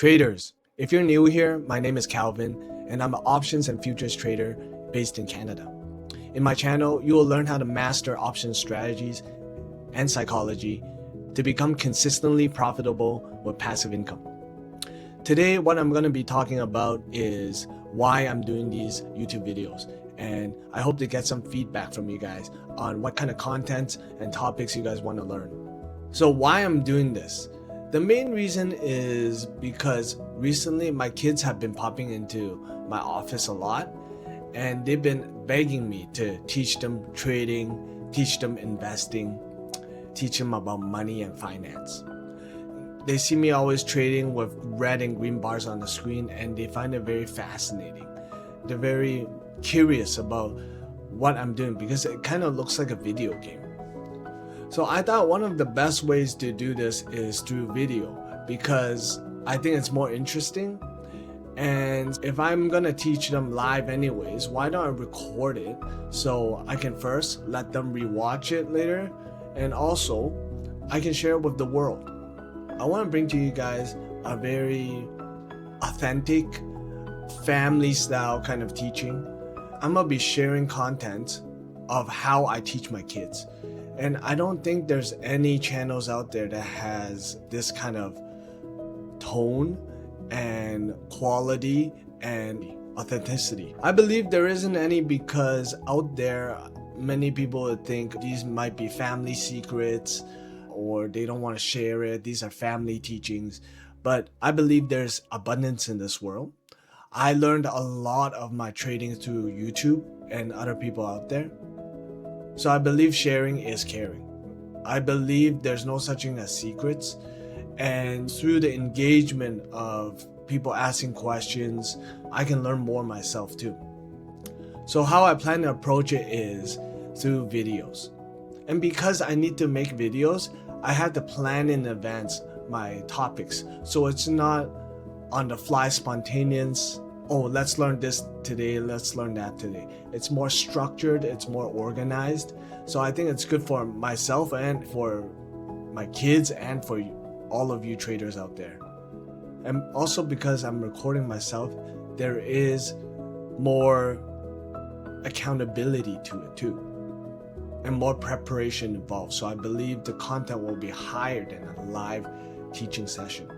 Traders, if you're new here, my name is Calvin and I'm an options and futures trader based in Canada. In my channel, you will learn how to master options strategies and psychology to become consistently profitable with passive income. Today, what I'm going to be talking about is why I'm doing these YouTube videos, and I hope to get some feedback from you guys on what kind of content and topics you guys want to learn. So why I'm doing this? The main reason is because recently my kids have been popping into my office a lot, and they've been begging me to teach them trading, teach them investing, teach them about money and finance. They see me always trading with red and green bars on the screen, and they find it very fascinating. They're very curious about what I'm doing because it kind of looks like a video game. So I thought one of the best ways to do this is through video, because I think it's more interesting. And if I'm gonna teach them live anyways, why don't I record it so I can first let them rewatch it later, and also I can share it with the world. I want to bring to you guys a very authentic family style kind of teaching. I'm gonna be sharing content of how I teach my kids. And I don't think there's any channels out there that has this kind of tone and quality and authenticity. I believe there isn't any because out there, many people would think these might be family secrets or they don't want to share it. These are family teachings. But I believe there's abundance in this world. I learned a lot of my trading through YouTube and other people out there. So I believe sharing is caring. I believe there's no such thing as secrets. And through the engagement of people asking questions, I can learn more myself too. So how I plan to approach it is through videos. And because I need to make videos, I had to plan in advance my topics. So it's not on the fly spontaneous, oh, let's learn this today, let's learn that today. It's more structured, it's more organized. So I think it's good for myself and for my kids and for all of you traders out there. And also because I'm recording myself, there is more accountability to it too, and more preparation involved. So I believe the content will be higher than a live teaching session.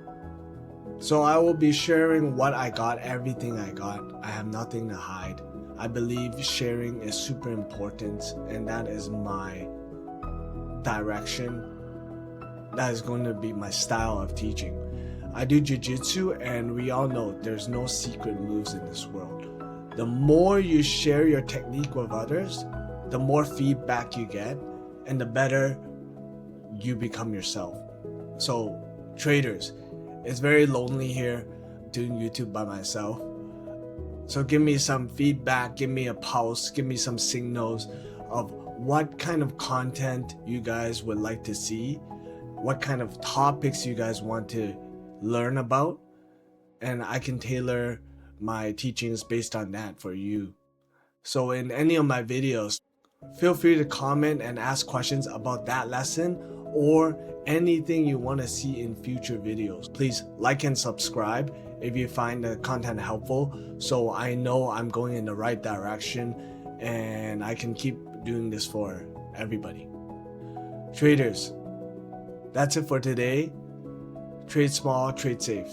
So I will be sharing what I got, everything I got. I have nothing to hide. I believe sharing is super important, and that is my direction. That is going to be my style of teaching. I do jiu-jitsu, and we all know there's no secret moves in this world. The more you share your technique with others, the more feedback you get, and the better you become yourself. So traders, it's very lonely here doing YouTube by myself. So give me some feedback, give me a pulse, give me some signals of what kind of content you guys would like to see, what kind of topics you guys want to learn about, and I can tailor my teachings based on that for you. So in any of my videos, feel free to comment and ask questions about that lesson or anything you want to see in future videos. Please like and subscribe if you find the content helpful, so I know I'm going in the right direction and I can keep doing this for everybody. Traders, that's it for today. Trade small, trade safe.